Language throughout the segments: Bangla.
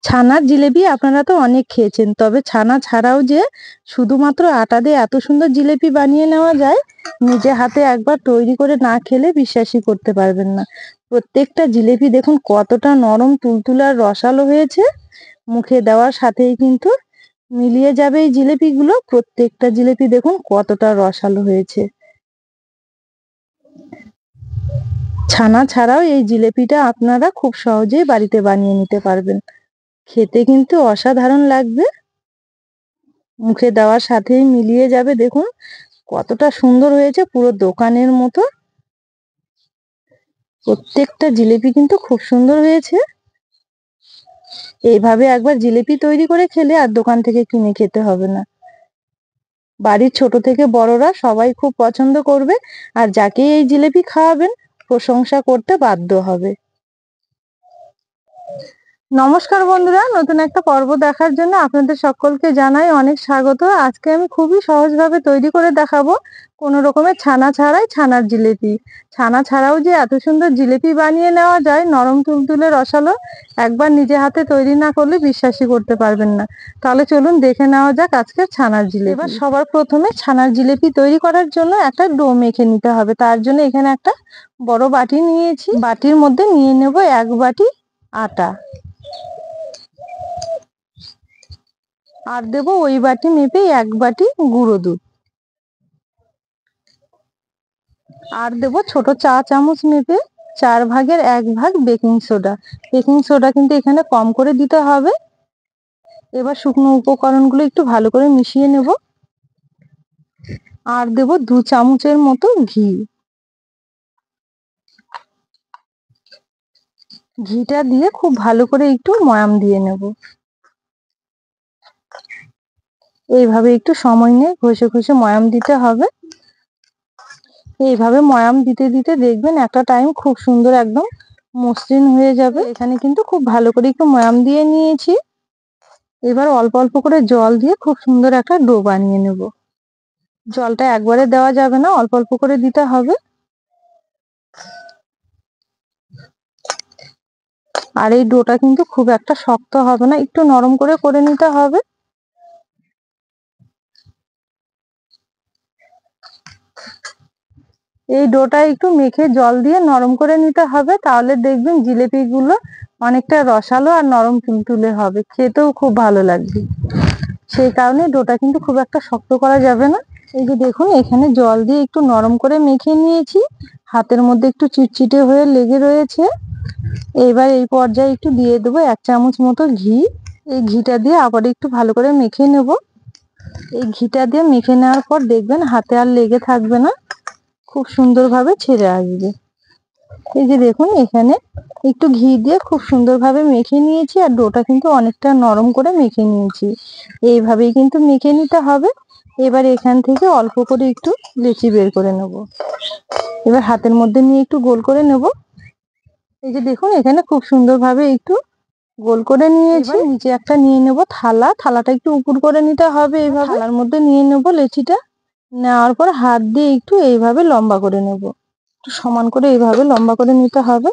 ছানার জিলেপি আপনারা তো অনেক খেয়েছেন, তবে ছানা ছাড়াও যে শুধুমাত্র আটা দিয়ে এত সুন্দর জিলেপি বানিয়ে নেওয়া যায়, নিজে হাতে একবার তৈরি করে না খেলে বিশ্বাসই করতে পারবেন না। প্রত্যেকটা জিলেপি দেখুন কতটা নরম, তুলতুলে আর রসালো হয়েছে। মুখে দেওয়ার সাথেই কিন্তু মিলিয়ে যাবে এই জিলেপিগুলো। প্রত্যেকটা জিলেপি দেখুন কতটা রসালো হয়েছে। ছানা ছাড়াও এই জিলেপিটা আপনারা খুব সহজেই বাড়িতে বানিয়ে নিতে পারবেন। খেতে কিন্তু অসাধারণ লাগবে, মুখে দেওয়ার সাথেই মিলিয়ে যাবে। দেখুন কতটা সুন্দর হয়েছে, পুরো দোকানের মতো। প্রত্যেকটা জিলেপি কিন্তু খুব সুন্দর হয়েছে। এইভাবে একবার জিলেপি তৈরি করে খেলে আর দোকান থেকে কিনে খেতে হবে না। বাড়ির ছোট থেকে বড়রা সবাই খুব পছন্দ করবে, আর যাকে এই জিলেপি খাওয়াবেন প্রশংসা করতে বাধ্য হবে। নমস্কার বন্ধুরা, নতুন একটা পর্ব দেখার জন্য আপনাদের সকলকে জানাই অনেক স্বাগত। আজকে আমি খুবই সহজভাবে তৈরি করে দেখাবো কোনো রকমের ছানা ছাড়াই ছানার জিলেপি। ছানা ছাড়াও যে এত সুন্দর জিলেপি বানিয়ে নেওয়া যায়, নরম তুলতুলে রসালো, একবার নিজে হাতে তৈরি না করলে বিশ্বাসই করতে পারবেন না। তাহলে চলুন দেখে নেওয়া যাক আজকের ছানার জিলেপি। এবার সবার প্রথমে ছানার জিলেপি তৈরি করার জন্য একটা ডো মেখে নিতে হবে। তার জন্য এখানে একটা বড় বাটি নিয়েছি, বাটির মধ্যে নিয়ে নেব 1 বাটি আটা, আর দেবো ওই বাটি মেপে 1 বাটি গুঁড়ো দুধ, আর দেবো ছোট চা চামচ মেপে 4 ভাগের 1 ভাগ বেকিং সোডা। বেকিং সোডা কিন্তু এখানে কম করে দিতে হবে। এবার শুকনো উপকরণগুলো একটু ভালো করে মিশিয়ে নেব, আর দেবো 2 চামচের মতো ঘি। ঘিটা দিয়ে খুব ভালো করে একটু ময়াম দিয়ে নেব। এইভাবে একটু সময় নিয়ে ঘষে ঘষে ময়াম দিতে হবে। এইভাবে ময়াম দিতে দিতে দেখবেন একটা টাইম খুব সুন্দর একদম মসৃণ হয়ে যাবে। এখানে কিন্তু খুব ভালো করে একটু ময়াম দিয়ে নিয়েছি। এবার অল্প অল্প করে জল দিয়ে খুব সুন্দর একটা ডো বানিয়ে নেব। জলটা একবারে দেওয়া যাবে না, অল্প অল্প করে দিতে হবে। আর এই ডোটা কিন্তু খুব একটা শক্ত হবে না, একটু নরম করে করে নিতে হবে। এই ডোটা একটু মেখে জল দিয়ে নরম করে নিতে হবে, তাহলে দেখবেন জিলেপি গুলো অনেকটা রসালো আর নরম তুলতুলে হবে, খেতেও খুব ভালো লাগবে। সেই কারণে ডোটা কিন্তু খুব একটা শক্ত করা যাবে না। এই যে দেখুন এখানে জল দিয়ে একটু নরম করে মেখে নিয়েছি, হাতের মধ্যে একটু চিটচিটে হয়ে লেগে রয়েছে। এবার এই পর্যায়ে একটু দিয়ে দেবো 1 চামচ মতো ঘি। এই ঘিটা দিয়ে আবার একটু ভালো করে মেখে নেব। এই ঘিটা দিয়ে মেখে নেওয়ার পর দেখবেন হাতে আর লেগে থাকবে না, খুব সুন্দরভাবে ছেড়ে আসবে। এই যে দেখুন এখানে একটু ঘি দিয়ে খুব সুন্দরভাবে মেখে নিয়েছি, আর ডোটা কিন্তু অনেকটা নরম করে মেখে নিয়েছি। এইভাবেই কিন্তু মেখে নিতে হবে। এবার এখান থেকে অল্প করে একটু লেচি বের করে নেব। এবার হাতের মধ্যে নিয়ে একটু গোল করে নেব। এই যে দেখুন এখানে খুব সুন্দরভাবে একটু গোল করে নিয়েছি। নিচে একটা নিয়ে নেব থালা, থালাটা একটু উপুর করে নিতে হবে। এইভাবে থালার মধ্যে নিয়ে নেব লেচিটা, নেওয়ার পর হাত দিয়ে একটু এইভাবে লম্বা করে নেব, একটু সমান করে এইভাবে লম্বা করে নিতে হবে।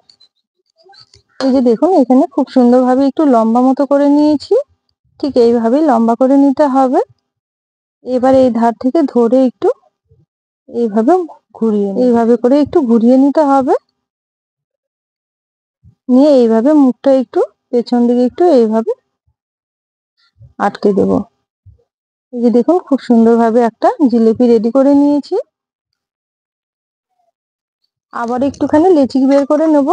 এই যে দেখুন এখানে খুব সুন্দরভাবে একটু লম্বা মতো করে নিয়েছি, ঠিক এইভাবেই লম্বা করে নিতে হবে। এবার এই ধার থেকে ধরে একটু এইভাবে এইভাবে করে একটু ঘুরিয়ে নিতে হবে। নিয়ে এইভাবে মুখটা একটু পেছন দিকে একটু এইভাবে আটকে দেব। এই যে দেখুন খুব সুন্দরভাবে একটা জিলেপি রেডি করে নিয়েছি। আবার একটুখানি লেচি বের করে নেব।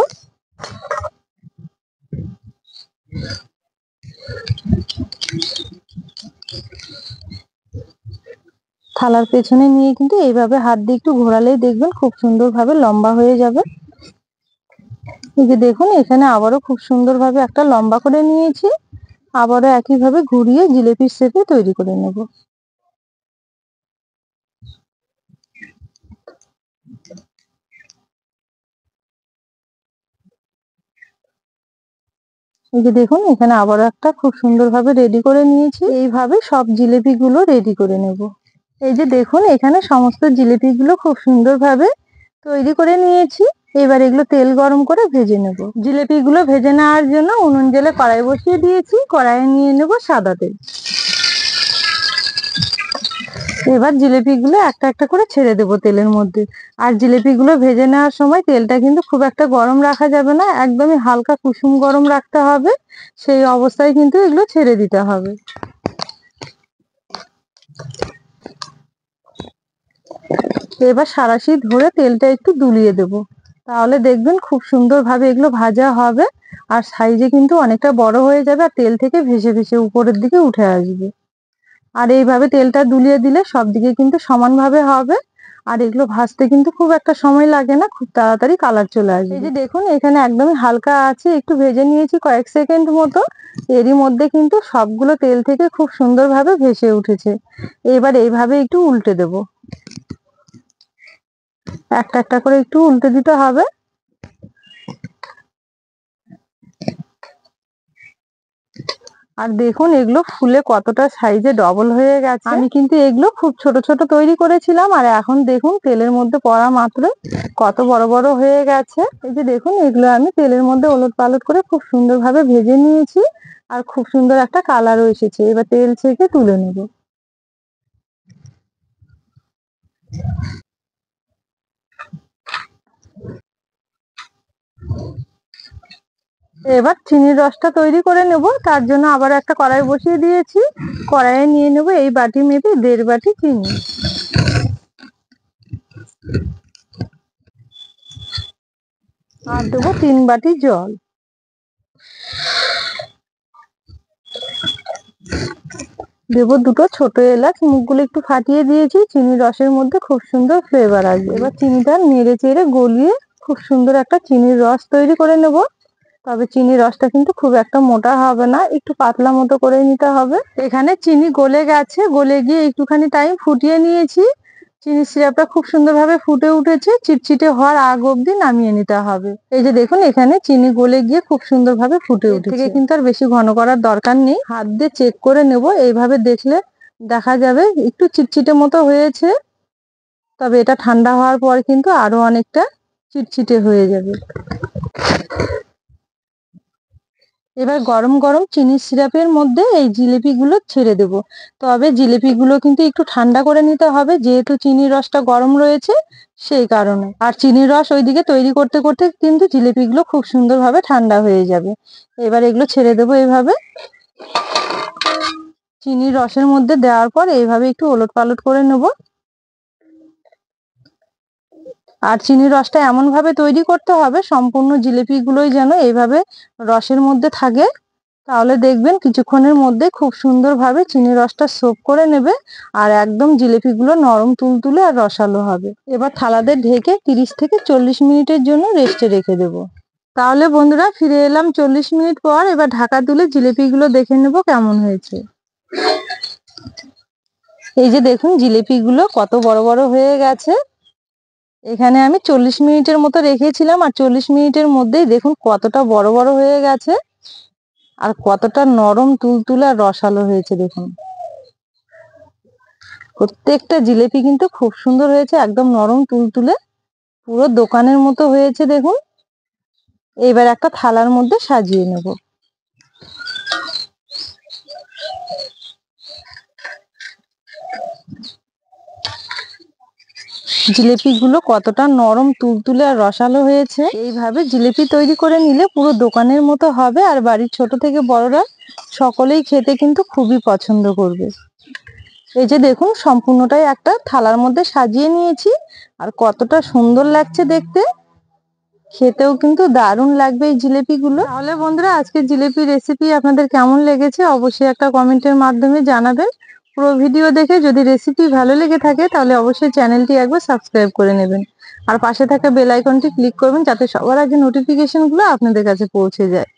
থালার পেছনে নিয়ে কিন্তু এইভাবে হাত দিয়ে একটু ঘোরালেই দেখবেন খুব সুন্দরভাবে লম্বা হয়ে যাবে। এই যে দেখুন এখানে আবারও খুব সুন্দরভাবে একটা লম্বা করে নিয়েছি। আবারও একইভাবে ঘুরিয়ে জিলেপির শেপে তৈরি করে নেব। এই যে দেখুন এখানে আবারও একটা খুব সুন্দরভাবে রেডি করে নিয়েছি। এইভাবে সব জিলেপি গুলো রেডি করে নেব। এই যে দেখুন এখানে সমস্ত জিলেপি গুলো খুব সুন্দরভাবে তৈরি করে নিয়েছি। এবার এগুলো তেল গরম করে ভেজে নেব। জিলেপিগুলো ভেজে নেওয়ার জন্য উনুন জ্বেলে কড়াই বসিয়ে দিয়েছি। কড়াইয়ে নিয়ে নেব সাদা তেল। এবার জিলেপিগুলো একটা একটা করে ছেড়ে দেবো তেলের মধ্যে। আর জিলেপিগুলো ভেজে নেওয়ার সময় তেলটা কিন্তু খুব একটা গরম রাখা যাবে না, একদমই হালকা কুসুম গরম রাখতে হবে। সেই অবস্থায় কিন্তু এগুলো ছেড়ে দিতে হবে। এবার সাঁড়াশি ধরে তেলটা একটু দুলিয়ে দেব, তাহলে দেখবেন খুব সুন্দরভাবে এগুলো ভাজা হবে। আর সাইজে কিন্তু অনেকটা বড় হয়ে যাবে, আর তেল থেকে ভেসে ভেসে উপরের দিকে উঠে আসবে। আর এইভাবে তেলটা দুলিয়ে দিলে সব দিকে কিন্তু সমানভাবে হবে। আর এগুলো ভাজতে কিন্তু খুব একটা সময় লাগে না, খুব তাড়াতাড়ি কালার চলে আসবে। এই যে দেখুন, এখানে একদমই হালকা আছে, একটু ভেজে নিয়েছি কয়েক সেকেন্ড মতো। এরই মধ্যে কিন্তু সবগুলো তেল থেকে খুব সুন্দরভাবে ভেসে উঠেছে। এবার এইভাবে একটু উল্টে দেব, একটা একটা করে একটু উল্টে দিতে হবে। আর দেখুন এগুলো ফুলে কতটা সাইজে ডবল হয়ে গেছে। আমি কিন্তু এগুলো খুব ছোট ছোট তৈরি করেছিলাম, আর এখন দেখুন তেলের মধ্যে পড়া মাত্র কত বড় বড় হয়ে গেছে। এই যে দেখুন, এগুলো আমি তেলের মধ্যে ওলট পালট করে খুব সুন্দরভাবে ভেজে নিয়েছি, আর খুব সুন্দর একটা কালারও এসেছে। এবার তেল ছেঁকে তুলে নেব। এবার চিনির রসটা তৈরি করে নেব। তার জন্য আবার একটা কড়াই বসিয়ে দিয়েছি। কড়াইয়ে নিয়ে নেব এই বাটি মেপে 1.5 বাটি চিনি, আর দেবো 3 বাটি জল। দেবো 2টো ছোট এলাচ, মুখগুলো একটু ফাটিয়ে দিয়েছি। চিনির রসের মধ্যে খুব সুন্দর ফ্লেভার আসবে। এবার চিনিটা নেড়ে চেড়ে গলিয়ে খুব সুন্দর একটা চিনির রস তৈরি করে নেব। তবে চিনির রসটা কিন্তু খুব একটা মোটা হবে না, একটু পাতলা মতো করে নিতে হবে। এখানে চিনি গলে গেছে, গলে গিয়ে একটুখানি টাইম ফুটিয়ে নিয়েছি। চিনি সিরাপটা খুব সুন্দরভাবে ফুটে উঠেছে, চিটচিটে হওয়ার আগ অব্দি নামিয়ে নিতে হবে। এই যে দেখুন, এখানে চিনি গলে গিয়ে খুব সুন্দরভাবে ফুটে উঠেছে। থেকে কিন্তু আর বেশি ঘন করার দরকার নেই, হাত দিয়ে চেক করে নেব। এইভাবে দেখলে দেখা যাবে একটু চিটচিটে মতো হয়েছে। তবে এটা ঠান্ডা হওয়ার পর কিন্তু আরো অনেকটা চিটচিটে হয়ে যাবে। এবার গরম গরম চিনি সিরাপের মধ্যে এই জিলিপিগুলো ছেড়ে দেব। তবে জিলিপিগুলো কিন্তু একটু ঠান্ডা করে নিতে হবে, যেহেতু চিনির রসটা গরম রয়েছে সেই কারণে। আর চিনির রস ওইদিকে তৈরি করতে করতে কিন্তু জিলিপিগুলো খুব সুন্দরভাবে ঠান্ডা হয়ে যাবে। এবার এগুলো ছেড়ে দেবো এইভাবে। চিনির রসের মধ্যে দেওয়ার পর এইভাবে একটু ওলট পালট করে নেব। আর চিনির রসটা এমন ভাবে তৈরি করতে হবে সম্পূর্ণ জিলিপিগুলোই যেন এইভাবে রসের মধ্যে থাকে। তাহলে দেখবেন কিছুক্ষণের মধ্যে খুব সুন্দরভাবে চিনির রসটা সোক করে নেবে, আর একদম জিলিপিগুলো নরম তুলতুলে আর রসালো হবে। এবার থালাতে ঢেকে 30 থেকে 40 মিনিটের জন্য রেস্টে রেখে দেব। তাহলে বন্ধুরা ফিরে এলাম 40 মিনিট পর। এবার ঢাকা তুলে জিলিপিগুলো দেখে নেব কেমন হয়েছে। এই যে দেখুন, জিলিপিগুলো কত বড় বড় হয়ে গেছে। এখানে আমি 40 মিনিটের মতো রেখেছিলাম, আর 40 মিনিটের মধ্যেই দেখুন কতটা বড় বড় হয়ে গেছে, আর কতটা নরম তুলতুলে আর রসালো হয়েছে। দেখুন প্রত্যেকটা জিলেপি কিন্তু খুব সুন্দর হয়েছে, একদম নরম তুলতুলে, পুরো দোকানের মতো হয়েছে। দেখুন এবার একটা থালার মধ্যে সাজিয়ে নেব। জিলেপিগুলো কতটা নরম তুলতুলে আর রসালো হয়েছে। এইভাবে জিলেপি তৈরি করে নিলে পুরো দোকানের মতো হবে, আর বাড়ির ছোট থেকে বড়রা সকলেই খেতে কিন্তু খুবই পছন্দ করবে। এই যে দেখুন, সম্পূর্ণটাই একটা থালার মধ্যে সাজিয়ে নিয়েছি, আর কতটা সুন্দর লাগছে দেখতে। খেতেও কিন্তু দারুণ লাগবে এই জিলেপিগুলো। তাহলে বন্ধুরা, আজকের জিলেপি রেসিপি আপনাদের কেমন লেগেছে অবশ্যই একটা কমেন্টের মাধ্যমে জানাবেন। পুরো ভিডিও দেখে যদি রেসিপি ভালো লেগে থাকে তাহলে অবশ্যই চ্যানেলটি একবার সাবস্ক্রাইব করে নেবেন, আর পাশে থাকা বেল আইকনটি ক্লিক করবেন যাতে সবার আগে নোটিফিকেশনগুলো আপনাদের কাছে পৌঁছে যায়।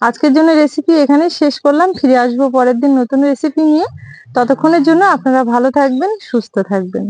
আজকের জন্য রেসিপি এখানেই শেষ করলাম। ফিরে আসবো পরের দিন নতুন রেসিপি নিয়ে। ততক্ষণের জন্য আপনারা ভালো থাকবেন, সুস্থ থাকবেন।